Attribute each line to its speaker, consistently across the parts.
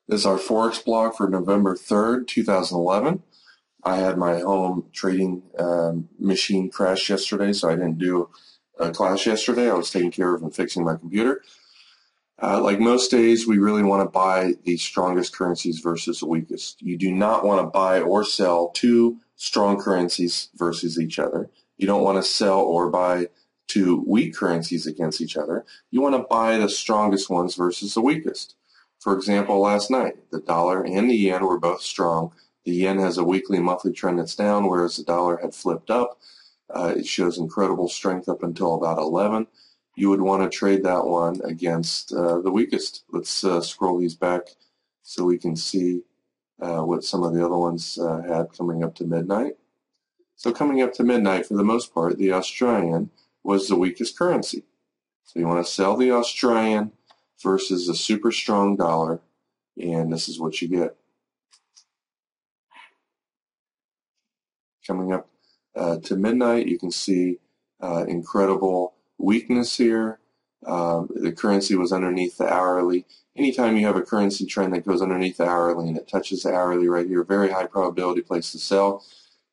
Speaker 1: This is our Forex blog for November 3rd, 2011. I had my home trading machine crash yesterday, so I didn't do a class yesterday. I was taking care of and fixing my computer. Like most days, we really want to buy the strongest currencies versus the weakest. You do not want to buy or sell two strong currencies versus each other. You don't want to sell or buy two weak currencies against each other. You want to buy the strongest ones versus the weakest. For example, last night, the dollar and the yen were both strong. The yen has a weekly and monthly trend that's down, whereas the dollar had flipped up. It shows incredible strength up until about 11. You would want to trade that one against the weakest. Let's scroll these back so we can see what some of the other ones had coming up to midnight. So coming up to midnight, for the most part, the Australian was the weakest currency. So you want to sell the Australian versus a super strong dollar, and this is what you get. Coming up to midnight, you can see incredible weakness here. The currency was underneath the hourly. Anytime you have a currency trend that goes underneath the hourly and it touches the hourly right here, very high probability place to sell.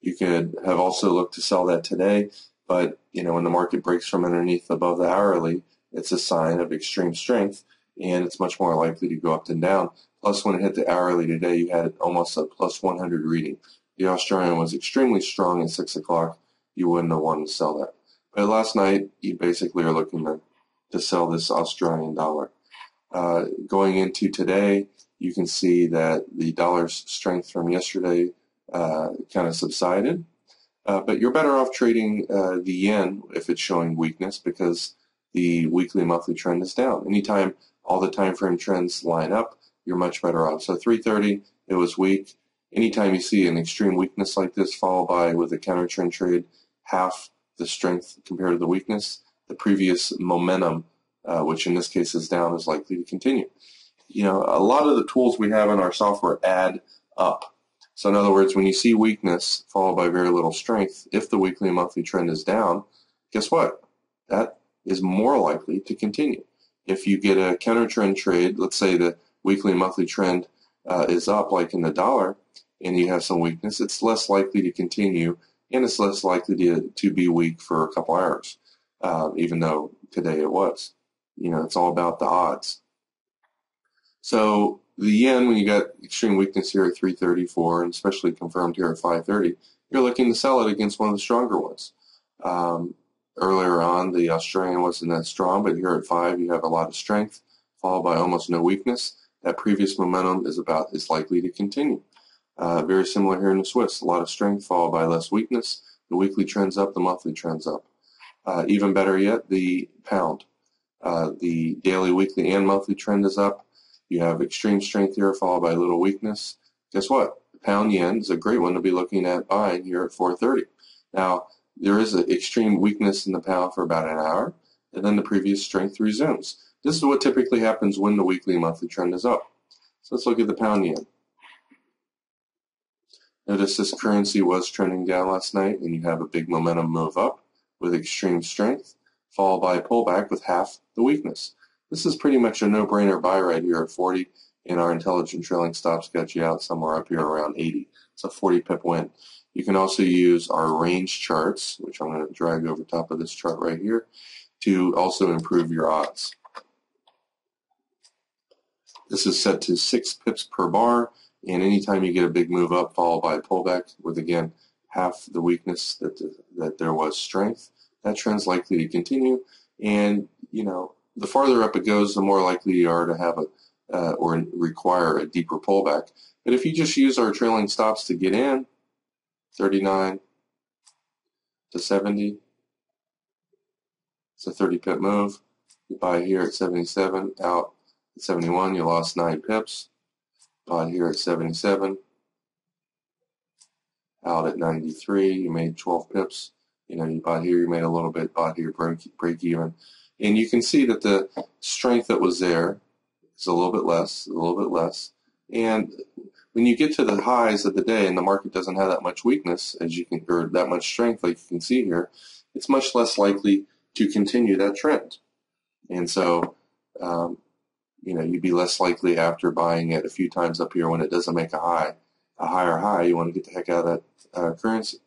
Speaker 1: You could have also looked to sell that today, but when the market breaks from underneath above the hourly, it's a sign of extreme strength, and it's much more likely to go up and down. Plus, when it hit the hourly today, you had almost a plus 100 reading. The Australian was extremely strong at 6 o'clock. You wouldn't have wanted to sell that. But last night, you basically are looking to sell this Australian dollar. Going into today, you can see that the dollar's strength from yesterday kind of subsided. But you're better off trading the yen if it's showing weakness, because the weekly and monthly trend is down. Anytime all the time frame trends line up, you're much better off. So 330, it was weak. Anytime you see an extreme weakness like this followed by with a counter trend trade, half the strength compared to the weakness, the previous momentum, which in this case is down, is likely to continue. A lot of the tools we have in our software add up. So in other words, when you see weakness followed by very little strength, if the weekly and monthly trend is down, guess what? That is more likely to continue. If you get a counter trend trade, let's say the weekly and monthly trend is up, like in the dollar, and you have some weakness, it's less likely to continue, and it's less likely to be weak for a couple hours, even though today it was. It's all about the odds. So the yen, when you got extreme weakness here at 334, and especially confirmed here at 530, you're looking to sell it against one of the stronger ones. Earlier on, the Australian wasn't that strong, but here at 5, you have a lot of strength, followed by almost no weakness. That previous momentum is likely to continue. Very similar here in the Swiss. A lot of strength followed by less weakness. The weekly trend's up, the monthly trend's up. Even better yet, the pound. The daily, weekly, and monthly trend is up. You have extreme strength here followed by little weakness. Guess what? The pound yen is a great one to be looking at buying here at 430. Now, there is an extreme weakness in the pound for about an hour, and then the previous strength resumes. This is what typically happens when the weekly and monthly trend is up. So let's look at the pound yen. Notice this currency was trending down last night, and you have a big momentum move up with extreme strength, followed by a pullback with half the weakness. This is pretty much a no-brainer buy right here at 40, and our intelligent trailing stops got you out somewhere up here around 80. It's a 40 pip win. You can also use our range charts, which I'm going to drag over top of this chart right here, to also improve your odds. This is set to 6 pips per bar, and anytime you get a big move up followed by a pullback with, again, half the weakness that there was strength, that trend's likely to continue. And, the farther up it goes, the more likely you are to have or require a deeper pullback. But if you just use our trailing stops to get in, 39 to 70, it's a 30 pip move. You buy here at 77, out at 71, you lost 9 pips. Buy here at 77, out at 93, you made 12 pips. You bought here, you made a little bit, bought here, break even. And you can see that the strength that was there is a little bit less, And when you get to the highs of the day and the market doesn't have that much weakness, or that much strength like you can see here, it's much less likely to continue that trend. And so you'd be less likely after buying it a few times up here when it doesn't make a higher high. You want to get the heck out of that currency.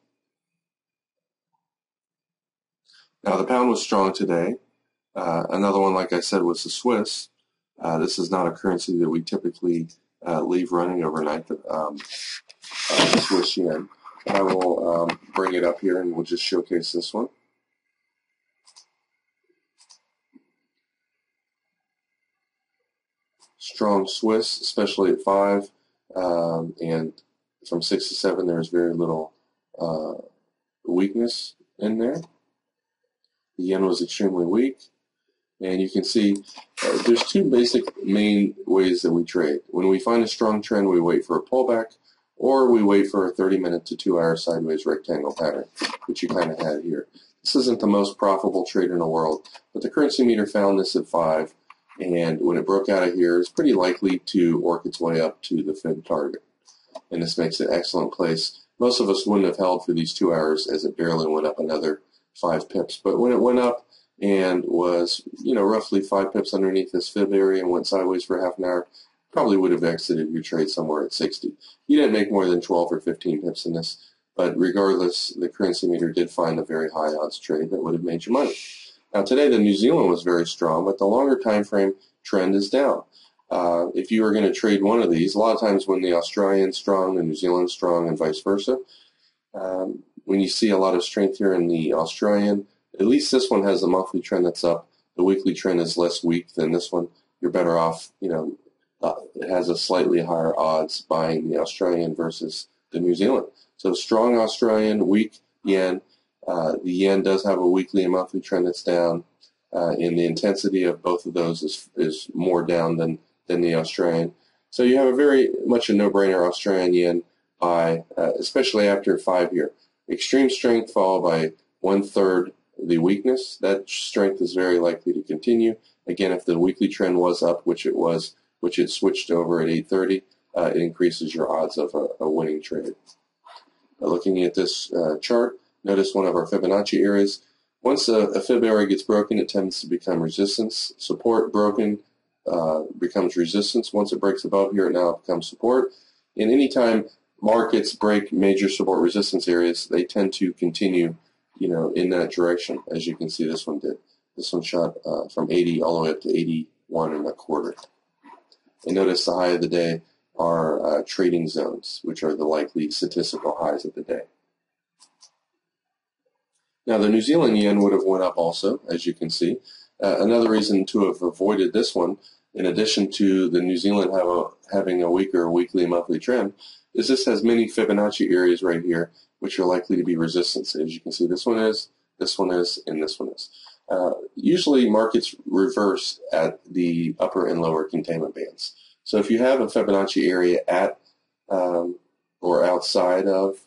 Speaker 1: Now the pound was strong today. Another one, like I said, was the Swiss. This is not a currency that we typically leave running overnight, the Swiss yen. I will bring it up here and we'll just showcase this one. Strong Swiss, especially at 5, and from 6 to 7 there's very little weakness in there. The yen was extremely weak, and you can see there's two basic main ways that we trade. When we find a strong trend, we wait for a pullback, or we wait for a 30-minute to 2-hour sideways rectangle pattern, which you kind of had here. This isn't the most profitable trade in the world, but the currency meter found this at 5, and when it broke out of here, it's pretty likely to work its way up to the fib target. And this makes it an excellent place. Most of us wouldn't have held for these 2 hours, as it barely went up another 5 pips. But when it went up and was, roughly 5 pips underneath this fib area and went sideways for half an hour, probably would have exited your trade somewhere at 60. You didn't make more than 12 or 15 pips in this, but regardless, the currency meter did find a very high odds trade that would have made you money. Now today the New Zealand was very strong, but the longer time frame trend is down. If you were going to trade one of these, a lot of times when the Australian's strong, the New Zealand's strong, and vice versa, when you see a lot of strength here in the Australian, at least this one has a monthly trend that's up. The weekly trend is less weak than this one. You're better off, it has a slightly higher odds buying the Australian versus the New Zealand. So strong Australian, weak yen. The yen does have a weekly and monthly trend that's down, and the intensity of both of those is more down than the Australian. So you have a very much a no-brainer Australian yen buy, especially after 5 year. Extreme strength followed by 1/3 the weakness. That strength is very likely to continue. Again, if the weekly trend was up, which it switched over at 8:30, it increases your odds of a winning trade. Looking at this chart, notice one of our Fibonacci areas. Once a fib area gets broken, it tends to become resistance. Support broken becomes resistance. Once it breaks above here, it now becomes support. And anytime markets break major support resistance areas, they tend to continue, in that direction. As you can see, this one did. This one shot from 80 all the way up to 81.25. And notice the high of the day are trading zones, which are the likely statistical highs of the day. Now the New Zealand yen would have went up also, as you can see. Another reason to have avoided this one, in addition to the New Zealand having a weaker weekly and monthly trend, is this has many Fibonacci areas right here, which are likely to be resistance. As you can see, this one is, and this one is. Usually markets reverse at the upper and lower containment bands. So if you have a Fibonacci area at or outside of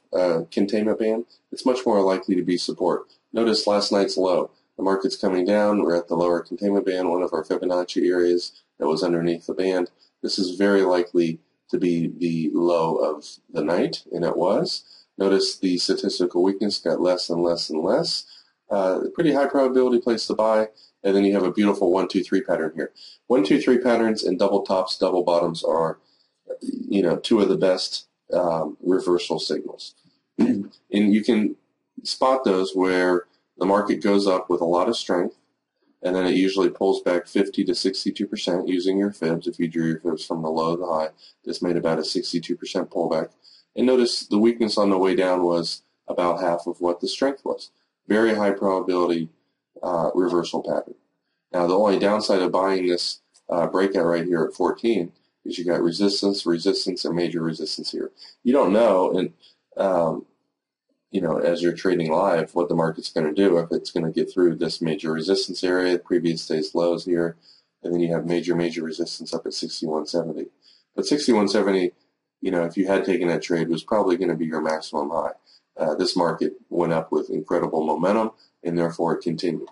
Speaker 1: containment band, it's much more likely to be support. Notice last night's low. The market's coming down. We're at the lower containment band, one of our Fibonacci areas that was underneath the band. This is very likely to be the low of the night, and it was. Notice the statistical weakness got less and less and less. Pretty high probability place to buy, and then you have a beautiful 1, 2, 3 pattern here. 1, 2, 3 patterns and double tops, double bottoms are, two of the best reversal signals. And you can spot those where the market goes up with a lot of strength, and then it usually pulls back 50 to 62% using your fibs. If you drew your fibs from the low to the high, this made about a 62% pullback. And notice the weakness on the way down was about half of what the strength was. Very high probability reversal pattern. Now the only downside of buying this breakout right here at 14 is you got resistance, resistance, and major resistance here. You don't know, and as you're trading live, what the market's going to do, if it's going to get through this major resistance area, previous day's lows here, and then you have major resistance up at 61.70. But 61.70, if you had taken that trade, was probably going to be your maximum high. This market went up with incredible momentum, and therefore it continued.